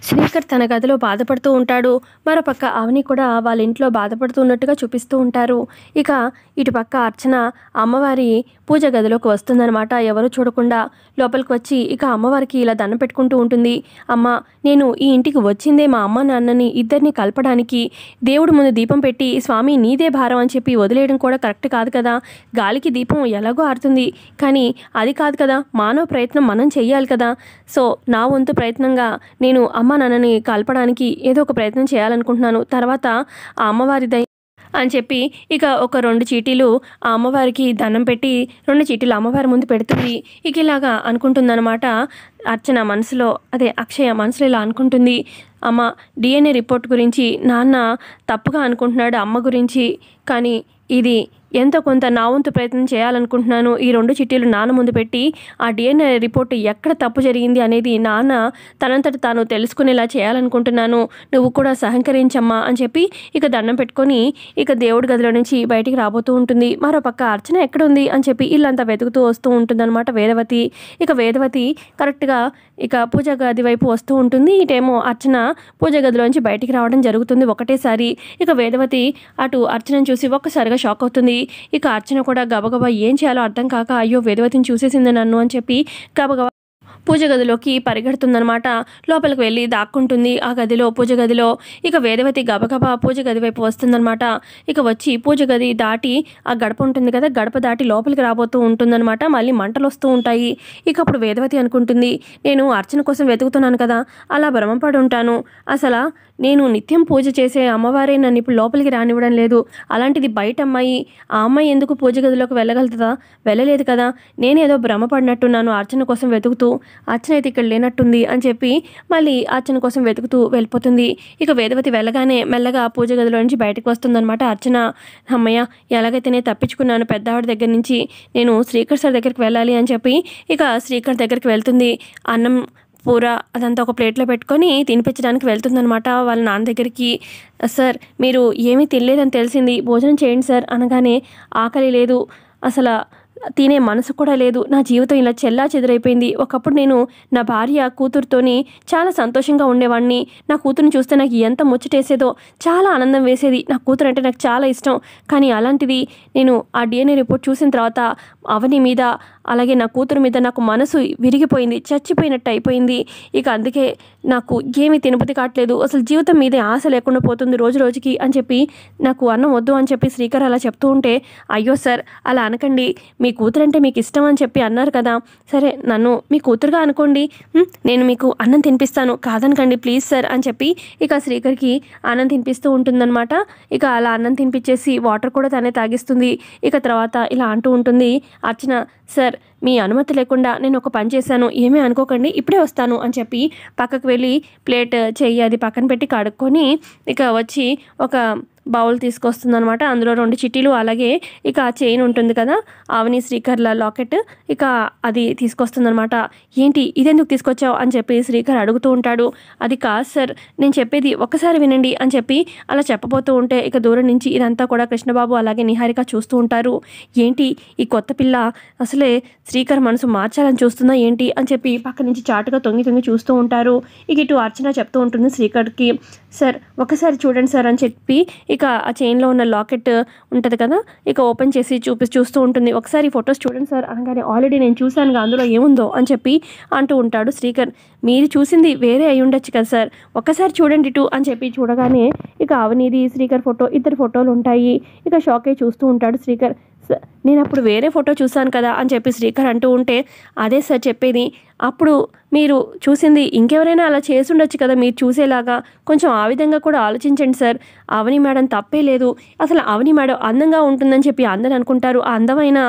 శ్రీకర్ తన గదిలో బాధపడుతూ ఉంటాడు. మరోపక్క అవని కూడా వాళ్ళ ఇంట్లో బాధపడుతూ ఉన్నట్టుగా చూపిస్తూ ఉంటారు. ఇక ఇటుపక్క అర్చన అమ్మవారి పూజ గదిలోకి వస్తుందనమాట. ఎవరు చూడకుండా లోపలికి వచ్చి ఇక అమ్మవారికి ఇలా దండం పెట్టుకుంటూ ఉంటుంది. అమ్మ, నేను ఈ ఇంటికి వచ్చిందే మా అమ్మ నాన్నని ఇద్దరిని కలపడానికి. దేవుడు ముందు దీపం పెట్టి స్వామి నీదే భారం అని చెప్పి వదిలేయడం కూడా కరెక్ట్ కాదు కదా. గాలికి దీపం ఎలాగో ఆరుతుంది, కానీ అది కాదు కదా, మానవ ప్రయత్నం మనం చెయ్యాలి కదా. సో నా వంతు ప్రయత్నంగా నేను అమ్మ నాన్నని కలపడానికి ఏదో ఒక ప్రయత్నం చేయాలనుకుంటున్నాను. తర్వాత ఆ అమ్మవారి అని చెప్పి ఇక ఒక 2 చీటీలు ఆ అమ్మవారికి దండం పెట్టి 2 చీటీలు అమ్మవారి ముందు పెడుతుంది. ఇక ఇలాగా అనుకుంటుందన్నమాట అర్చన మనసులో. అదే అక్షయ మనసులో ఇలా అనుకుంటుంది. అమ్మ, DNA రిపోర్ట్ గురించి నాన్న తప్పుగా అనుకుంటున్నాడు అమ్మ గురించి, కానీ ఇది ఎంతో కొంత నా వంతు ప్రయత్నం చేయాలనుకుంటున్నాను. ఈ 2 చిట్టీలు నాన్న ముందు పెట్టి ఆ DNA రిపోర్ట్ ఎక్కడ తప్పు జరిగింది అనేది నాన్న తనంతట తాను తెలుసుకునేలా చేయాలనుకుంటున్నాను. నువ్వు కూడా సహకరించమ్మా అని చెప్పి ఇక దండం పెట్టుకొని ఇక దేవుడి గదిలో నుంచి బయటికి రాబోతూ ఉంటుంది. మరోపక్క అర్చన ఎక్కడుంది అని చెప్పి ఇల్లంతా వెతుకుతూ వస్తూ ఉంటుందన్నమాట వేదవతి. ఇక వేదవతి కరెక్ట్గా ఇక పూజ గది వైపు వస్తూ ఉంటుంది. ఇటేమో అర్చన పూజ గదిలోంచి బయటికి రావడం జరుగుతుంది ఒకటేసారి. ఇక వేదవతి అటు అర్చనను చూసి ఒక్కసారిగా షాక్ అవుతుంది. ఇక అర్చన కూడా గబగబా ఏం చేయాలో అర్థం కాక అయ్యో వేదవతిని చూసేసింది నన్ను అని చెప్పి గబగబా పూజ గదిలోకి పరిగెడుతుందనమాట. లోపలికి వెళ్ళి దాక్కుంటుంది ఆ గదిలో, పూజ గదిలో. ఇక వేదవతి గబగబా పూజ గది వైపు వస్తుందనమాట. ఇక వచ్చి పూజ గది దాటి ఆ గడప ఉంటుంది కదా, గడప దాటి లోపలికి రాబోతూ ఉంటుందన్నమాట. మళ్ళీ మంటలు వస్తూ ఉంటాయి. ఇక అప్పుడు వేదవతి అనుకుంటుంది, నేను అర్చన కోసం వెతుకుతున్నాను కదా, అలా భ్రమపడి ఉంటాను. అసలు నేను నిత్యం పూజ చేసే అమ్మవారే నన్ను ఇప్పుడు లోపలికి రానివ్వడం లేదు. అలాంటిది బయట అమ్మాయి, ఆ అమ్మాయి ఎందుకు పూజ గదిలోకి వెళ్ళగలుగుతుందా? వెళ్ళలేదు కదా. నేనేదో భ్రమపడినట్టున్నాను అర్చన కోసం వెతుకుతూ. అర్చన అయితే ఇక్కడ లేనట్టుంది అని చెప్పి మళ్ళీ అర్చన కోసం వెతుకుతూ వెళ్ళిపోతుంది. ఇక వేదవతి వెళ్ళగానే మెల్లగా పూజ గదిలో నుంచి బయటకు వస్తుందన్నమాట అర్చన. అమ్మయ్య, ఎలాగైతే నేను తప్పించుకున్నాను పెద్దవాడి దగ్గర నుంచి, నేను శ్రీకర్ సార్ దగ్గరికి వెళ్ళాలి అని చెప్పి ఇక శ్రీకర్ దగ్గరికి వెళ్తుంది. అన్నం పూర అదంతా ఒక ప్లేట్లో పెట్టుకొని తినిపించడానికి వెళ్తుందనమాట వాళ్ళ నాన్న దగ్గరికి. సార్, మీరు ఏమీ తినలేదని తెలిసింది, భోజనం చేయండి సార్ అనగానే ఆకలి లేదు, అసలు తినే మనసు కూడా లేదు, నా జీవితం ఇలా చెల్లా చెదురైపోయింది. ఒకప్పుడు నేను నా భార్య కూతురుతోని చాలా సంతోషంగా ఉండేవాడిని. నా కూతురుని చూస్తే నాకు ఎంత ముచ్చటేసేదో, చాలా ఆనందం వేసేది. నా కూతురు అంటే నాకు చాలా ఇష్టం. కానీ అలాంటిది నేను ఆ DNA రిపోర్ట్ చూసిన తర్వాత అవని మీద అలాగే నా కూతురు మీద నాకు మనసు విరిగిపోయింది, చచ్చిపోయినట్టు అయిపోయింది. ఇక అందుకే నాకు ఏమీ తినబుద్ధి కావట్లేదు, అసలు జీవితం మీదే ఆశ లేకుండా పోతుంది రోజు రోజుకి అని చెప్పి నాకు అన్నం వద్దు అని చెప్పి శ్రీకర్ అలా చెప్తూ ఉంటే, అయ్యో సార్ అలా అనకండి, మీ కూతురు అంటే మీకు ఇష్టం అని చెప్పి అన్నారు కదా, సరే నన్ను మీ కూతురుగా అనుకోండి, నేను మీకు అన్నం తినిపిస్తాను, కాదనకండి ప్లీజ్ సార్ అని చెప్పి ఇక శ్రీకర్కి అన్నం తినిపిస్తూ ఉంటుందన్నమాట. ఇక అలా అన్నం తినిపించేసి వాటర్ కూడా తనే తాగిస్తుంది. ఇక తర్వాత ఇలా అంటూ ఉంటుంది అర్చన, సార్ మీ అనుమతి లేకుండా నేను ఒక పని చేశాను, ఏమీ అనుకోకండి, ఇప్పుడే వస్తాను అని చెప్పి పక్కకు వెళ్ళి ప్లేట్ చెయ్యి అది పక్కన పెట్టి కడుక్కొని ఇక వచ్చి ఒక బౌల్ తీసుకొస్తుందనమాట. అందులో 2 చిట్టీలు అలాగే ఇక ఆ చైన్ ఉంటుంది కదా, అవని శ్రీకర్ల లాకెట్, ఇక అది తీసుకొస్తుందనమాట. ఏంటి ఇదెందుకు తీసుకొచ్చావు అని చెప్పి శ్రీకర్ అడుగుతూ ఉంటాడు. అది కాదు సార్, నేను చెప్పేది ఒక్కసారి వినండి అని చెప్పి అలా చెప్పబోతూ ఉంటే ఇక దూరం నుంచి ఇదంతా కూడా కృష్ణబాబు అలాగే నిహారిక చూస్తూ ఉంటారు. ఏంటి ఈ కొత్త పిల్ల అసలే శ్రీకర్ మనసు మార్చాలని చూస్తుందా ఏంటి అని చెప్పి పక్క నుంచి చాటుగా తొంగి తొంగి చూస్తూ ఉంటారు. ఇక ఇటు అర్చన చెప్తూ ఉంటుంది శ్రీకర్కి, సార్ ఒకసారి చూడండి సార్ అని చెప్పి ఇక ఆ చైన్లో ఉన్న లాకెట్ ఉంటుంది కదా, ఇక ఓపెన్ చేసి చూస్తూ ఉంటుంది. ఒకసారి ఫొటోస్ చూడండి సార్ అనగానే, ఆల్రెడీ నేను చూశానుగా అందులో ఏముందో అని చెప్పి అంటూ ఉంటాడు శ్రీకర్. మీరు చూసింది వేరే అయి ఉండొచ్చు కదా సార్, ఒక్కసారి చూడండి ఇటు అని చెప్పి చూడగానే ఇక అవనిది శ్రీకర్ ఫోటో, ఇద్దరు ఫోటోలు ఉంటాయి. ఇక షాక్ అయి చూస్తూ ఉంటాడు శ్రీకర్. నేను అప్పుడు వేరే ఫోటో చూశాను కదా అని చెప్పి శ్రీకర్ అంటూ ఉంటే, అదే సార్ చెప్పేది, అప్పుడు మీరు చూసింది ఇంకెవరైనా అలా చేసి ఉండొచ్చు కదా, మీరు చూసేలాగా కొంచెం ఆ విధంగా కూడా ఆలోచించండి సార్. అవని మేడం తప్పే లేదు, అసలు అవని మేడం అందంగా ఉంటుందని చెప్పి అందరూ అనుకుంటారు, ఆ అందమైన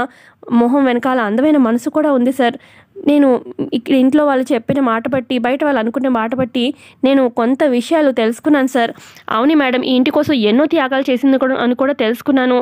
మొహం వెనకాల అందమైన మనసు కూడా ఉంది సార్. నేను ఇక్కడ ఇంట్లో వాళ్ళు చెప్పిన మాట బట్టి, బయట వాళ్ళు అనుకునే మాట బట్టి నేను కొంత విషయాలు తెలుసుకున్నాను సార్. అవును మేడం, ఈ ఇంటి కోసం ఎన్నో త్యాగాలు చేసింది కూడా అని కూడా తెలుసుకున్నాను.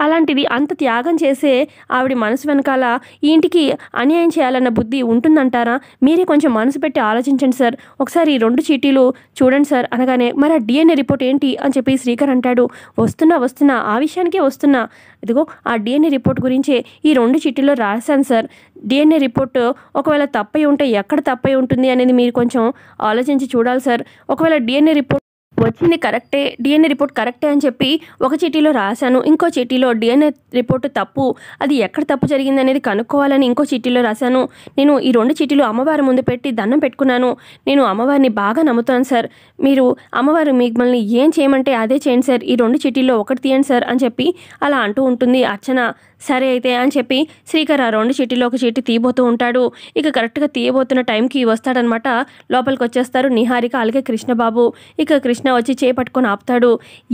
అలాంటిది అంత త్యాగం చేసే ఆవిడ మనసు వెనకాల ఈ ఇంటికి అన్యాయం చేయాలన్న బుద్ధి ఉంటుందంటారా? మీరే కొంచెం మనసు పెట్టి ఆలోచించండి సార్, ఒకసారి ఈ 2 చీటీలు చూడండి సార్ అనగానే, మరి ఆ DNA రిపోర్ట్ ఏంటి అని చెప్పి శ్రీకర్ అంటాడు. వస్తున్నా ఆ విషయానికే వస్తున్నా. ఇదిగో ఆ DNA రిపోర్ట్ గురించే ఈ 2 చిట్టీలో రాశాను సార్. DNA రిపోర్ట్ ఒకవేళ తప్పై ఉంటే ఎక్కడ తప్పై ఉంటుంది అనేది మీరు కొంచెం ఆలోచించి చూడాలి సార్. ఒకవేళ డిఎన్ఏ రిపోర్ట్ వచ్చింది కరెక్టే, డిఎన్ఏ రిపోర్ట్ కరెక్టే అని చెప్పి ఒక చీటీలో రాశాను, ఇంకో చీటీలో డిఎన్ఏ రిపోర్టు తప్పు, అది ఎక్కడ తప్పు జరిగింది అనేది కనుక్కోవాలని ఇంకో చీటీలో రాశాను. నేను ఈ 2 చీటీలు అమ్మవారి ముందు పెట్టి దండం పెట్టుకున్నాను. నేను అమ్మవారిని బాగా నమ్ముతాను సార్. మీరు అమ్మవారు మిమ్మల్ని ఏం చేయమంటే అదే చేయండి సార్, ఈ 2 చీటీల్లో ఒకటి తీయండి సార్ అని చెప్పి అలా అంటూ ఉంటుంది అర్చన. సరే అయితే అని చెప్పి శ్రీకర్ ఆ 2 చీటీలో ఒక చీటీ తీయబోతూ ఉంటాడు. ఇక కరెక్ట్గా తీయబోతున్న టైంకి వస్తాడనమాట. లోపలికి వచ్చేస్తారు నిహారిక అలాగే కృష్ణబాబు. ఇక కృష్ణ వచ్చి చేపట్టుకొని ఆపుతాడు.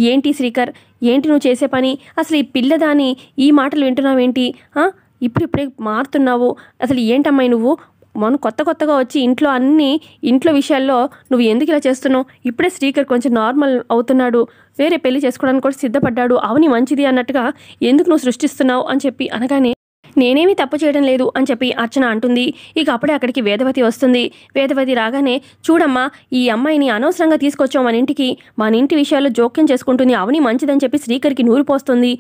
ఏంటి శ్రీకర్, ఏంటి నువ్వు చేసే పని? అసలు ఈ పిల్లదాని ఈ మాటలు వింటున్నావేంటి? ఇప్పుడిప్పుడే మారుతున్నావు, అసలు ఏంటమ్మాయి నువ్వు? కొత్తగా వచ్చి ఇంట్లో విషయాల్లో నువ్వు ఎందుకు ఇలా చేస్తున్నావు? ఇప్పుడే శ్రీకర్ కొంచెం నార్మల్ అవుతున్నాడు, వేరే పెళ్లి చేసుకోవడానికి కూడా సిద్ధపడ్డాడు, అవని మంచిది అన్నట్టుగా ఎందుకు నువ్వు సృష్టిస్తున్నావు అని చెప్పి అనగానే నేనేమీ తప్పు చేయడం లేదు అని చెప్పి అర్చన అంటుంది. ఇక అప్పుడే అక్కడికి వేదవతి వస్తుంది. వేదవతి రాగానే చూడమ్మా, ఈ అమ్మాయిని అనవసరంగా తీసుకొచ్చావు మన ఇంటి విషయాల్లో జోక్యం చేసుకుంటుంది, అవని మంచిదని చెప్పి శ్రీకర్కి నూరు పోస్తుంది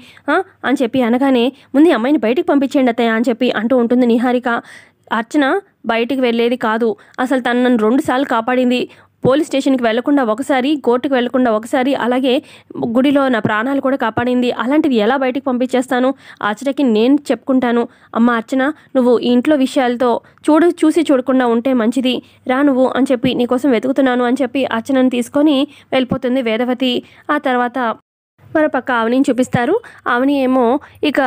అని చెప్పి అనగానే ముందు అమ్మాయిని బయటికి పంపించేయండి అత్తయ్య అని చెప్పి అంటూ ఉంటుంది నిహారిక. అర్చన బయటికి వెళ్ళేది కాదు, అసలు తను నన్ను 2 సార్లు కాపాడింది. పోలీస్ స్టేషన్కి వెళ్లకుండా ఒకసారి, కోర్టుకు వెళ్లకుండా ఒకసారి, అలాగే గుడిలో నా ప్రాణాలు కూడా కాపాడింది. అలాంటిది ఎలా బయటికి పంపించేస్తాను? అర్చనకి నేను చెప్పుకుంటాను. అమ్మ అర్చన, నువ్వు ఈ ఇంట్లో విషయాలతో చూసి చూడకుండా ఉంటే మంచిది, రా నువ్వు అని చెప్పి నీకోసం వెతుకుతున్నాను అని చెప్పి అర్చనని తీసుకొని వెళ్ళిపోతుంది వేదవతి. ఆ తర్వాత మరోపక్క అవనిని చూపిస్తారు. అవని ఏమో ఇక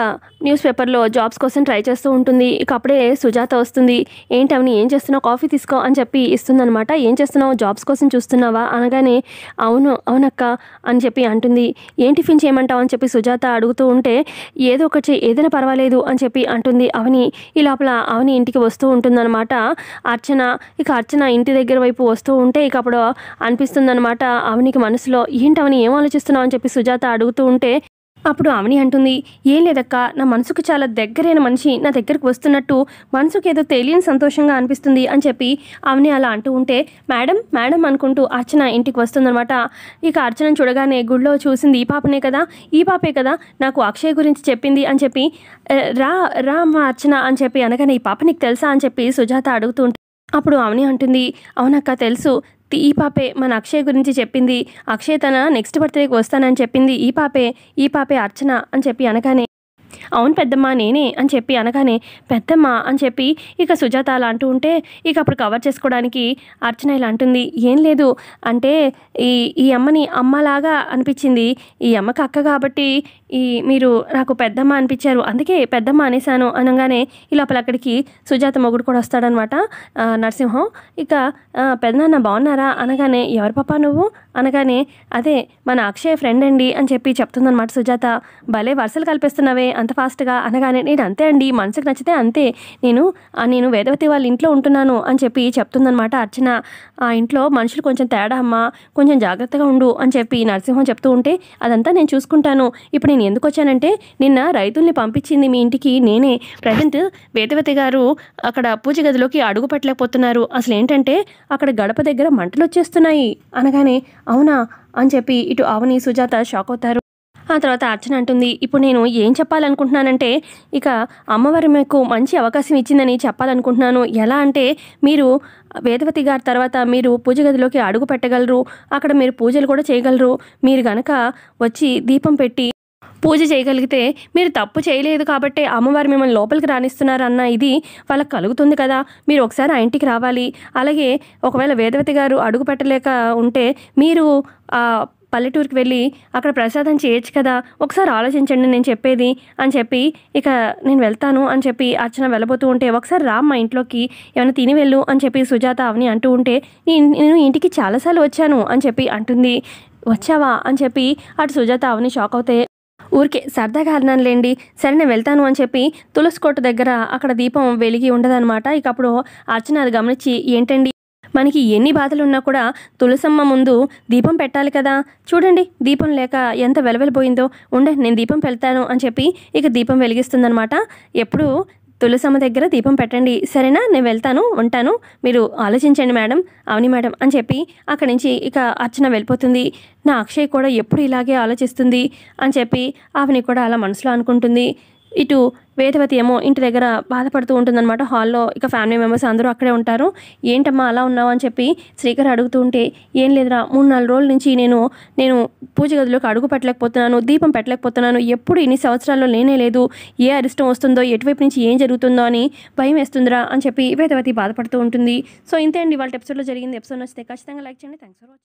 న్యూస్ పేపర్లో జాబ్స్ కోసం ట్రై చేస్తూ ఉంటుంది. ఇక అప్పుడే సుజాత వస్తుంది. ఏంటి అవని, ఏం చేస్తున్నావు? కాఫీ తీసుకో అని చెప్పి ఇస్తుందనమాట. ఏం చేస్తున్నావు? జాబ్స్ కోసం చూస్తున్నావా అనగానే అవునక్క అని చెప్పి అంటుంది. ఏం టిఫిన్ చేయమంటావు అని చెప్పి సుజాత అడుగుతూ ఉంటే ఏదో ఒకటి ఏదైనా పర్వాలేదు అని చెప్పి అంటుంది అవని. ఈ లోపల అవని ఇంటికి వస్తూ ఉంటుందన్నమాట అర్చన. ఇక అర్చన ఇంటి దగ్గర వైపు వస్తూ ఉంటే ఇక అప్పుడు అనిపిస్తుందన్నమాట అవనికి మనసులో, ఏంటి అవని ఏం ఆలోచిస్తున్నావు అని చెప్పి సుజాత అడుగుతూ ఉంటే అప్పుడు అవని అంటుంది, ఏం లేదక్క, నా మనసుకు చాలా దగ్గరైన మనిషి నా దగ్గరకు వస్తున్నట్టు మనసుకు ఏదో తెలియని సంతోషంగా అనిపిస్తుంది అని చెప్పి అవని అలా అంటూ ఉంటే మేడం అనుకుంటూ అర్చన ఇంటికి వస్తుందన్నమాట. ఇక అర్చనను చూడగానే గుడిలో చూసింది ఈ పాపే కదా నాకు అక్షయ్ గురించి చెప్పింది అని చెప్పి రా మా అర్చన అని చెప్పి అనగానే ఈ పాప నీకు తెలుసా అని చెప్పి సుజాత అడుగుతూ ఉంటే అప్పుడు అవని అంటుంది, అవునక్క తెలుసు, ఈ పాపే మన అక్షయ్ గురించి చెప్పింది, అక్షయ్ తన నెక్స్ట్ బర్త్డేకి వస్తానని చెప్పింది ఈ పాపే అర్చన అని చెప్పి అనగానే అవును పెద్దమ్మ నేనే అని చెప్పి అనగానే పెద్దమ్మ అని చెప్పి ఇక సుజాత అలా అంటూ ఉంటే ఇక అప్పుడు కవర్ చేసుకోవడానికి అర్చన ఇలా అంటుంది, ఏం లేదు అంటే ఈ అమ్మని అమ్మలాగా అనిపించింది, ఈ అమ్మకి అక్క కాబట్టి మీరు నాకు పెద్దమ్మ అనిపించారు, అందుకే పెద్దమ్మ అనేసాను అనగానే ఈ లోపల అక్కడికి సుజాత మొగుడు కూడా వస్తాడనమాట నరసింహం. ఇక పెద్దనాన్న బాగున్నారా అనగానే ఎవరు పాప నువ్వు అనగానే అదే మన అక్షయ్ ఫ్రెండ్ అండి అని చెప్పి చెప్తుందనమాట సుజాత. భలే వరుసలు కల్పిస్తున్నావే అంత ఫాస్ట్గా అనగానే నేను అంతే అండి, మనసుకు నచ్చితే అంతే, నేను వేదవతి వాళ్ళ ఇంట్లో ఉంటున్నాను అని చెప్పి చెప్తుందనమాట అర్చన. ఆ ఇంట్లో మనుషులు కొంచెం తేడా అమ్మా, కొంచెం జాగ్రత్తగా ఉండు అని చెప్పి నరసింహం చెప్తూ ఉంటే అదంతా నేను చూసుకుంటాను, ఇప్పుడు నేను ఎందుకు వచ్చానంటే నిన్న రైతుల్ని పంపించింది మీ ఇంటికి నేనే, ప్రజెంట్ వేదవతి గారు అక్కడ పూజ గదిలోకి అడుగు పెట్టలేకపోతున్నారు, అసలు ఏంటంటే అక్కడ గడప దగ్గర మంటలు వచ్చేస్తున్నాయి అనగానే అవునా అని చెప్పి ఇటు అవని సుజాత షాక్ అవుతారు. ఆ తర్వాత అర్చన అంటుంది, ఇప్పుడు నేను ఏం చెప్పాలనుకుంటున్నానంటే ఇక అమ్మవారి మీకు మంచి అవకాశం ఇచ్చిందని చెప్పాలనుకుంటున్నాను. ఎలా అంటే మీరు వేదవతి గారి తర్వాత మీరు పూజ గదిలోకి అడుగు పెట్టగలరు, అక్కడ మీరు పూజలు కూడా చేయగలరు, మీరు గనక వచ్చి దీపం పెట్టి పూజ చేయగలిగితే మీరు తప్పు చేయలేదు కాబట్టి అమ్మవారు మిమ్మల్ని లోపలికి రానిస్తున్నారన్న ఇది వాళ్ళకి కలుగుతుంది కదా, మీరు ఒకసారి ఆ ఇంటికి రావాలి. అలాగే ఒకవేళ వేదవతి గారు అడుగు పెట్టలేక ఉంటే మీరు పల్లెటూరుకి వెళ్ళి అక్కడ ప్రసాదం చేయొచ్చు కదా, ఒకసారి ఆలోచించండి నేను చెప్పేది అని చెప్పి ఇక నేను వెళ్తాను అని చెప్పి అర్చన వెళ్ళబోతూ ఉంటే ఒకసారి రా మా ఇంట్లోకి ఏమైనా తిని వెళ్ళు అని చెప్పి సుజాత అవని అంటూ ఉంటే నేను ఇంటికి చాలాసార్లు వచ్చాను అని చెప్పి అంటుంది. వచ్చావా అని చెప్పి అటు సుజాత అవని షాక్ అవుతాయి. ఊరికే సరదాగా అన్నానులేండి, సరే నేను వెళ్తాను అని చెప్పి తులసి కోట దగ్గర అక్కడ దీపం వెలిగి ఉండదనమాట. ఇక అప్పుడు అర్చన అది గమనించి ఏంటండి మనకి ఎన్ని బాధలు ఉన్నా కూడా తులసమ్మ ముందు దీపం పెట్టాలి కదా, చూడండి దీపం లేక ఎంత వెలవెలిపోయిందో, నేను దీపం పెడతాను అని చెప్పి ఇక దీపం వెలిగిస్తుందనమాట. ఎప్పుడు తులసమ్మ దగ్గర దీపం పెట్టండి సరేనా, నేను వెళ్తాను ఉంటాను, మీరు ఆలోచించండి మేడం, అవని మేడం అని చెప్పి అక్కడి నుంచి ఇక అర్చన వెళ్ళిపోతుంది. నా అక్షయ్ కూడా ఎప్పుడు ఇలాగే ఆలోచిస్తుంది అని చెప్పి అవని కూడా అలా మనసులో అనుకుంటుంది. ఇటు వేదవతి ఏమో ఇంటి దగ్గర బాధపడుతూ ఉంటుందన్నమాట హాల్లో. ఇక ఫ్యామిలీ మెంబర్స్ అందరూ అక్కడే ఉంటారు. ఏంటమ్మా అలా ఉన్నావు అని చెప్పి శ్రీకర్ అడుగుతూ ఉంటే, ఏం లేదురా 3-4 రోజుల నుంచి నేను పూజ గదిలోకి అడుగు పెట్టలేకపోతున్నాను, దీపం పెట్టలేకపోతున్నాను, ఎప్పుడు ఇన్ని సంవత్సరాల్లో లేనే లేదు, ఏ అరిష్టం వస్తుందో, ఎటువైపు నుంచి ఏం జరుగుతుందో అని భయం వేస్తుందిరా అని చెప్పి వేదవతి బాధపడుతూ ఉంటుంది. సో ఇంతే అండి వాళ్ళ ఎపిసోడ్లో జరిగింది. ఎపిసోడ్ నచ్చితే ఖచ్చితంగా లైక్ చేయండి. Thanks for watching.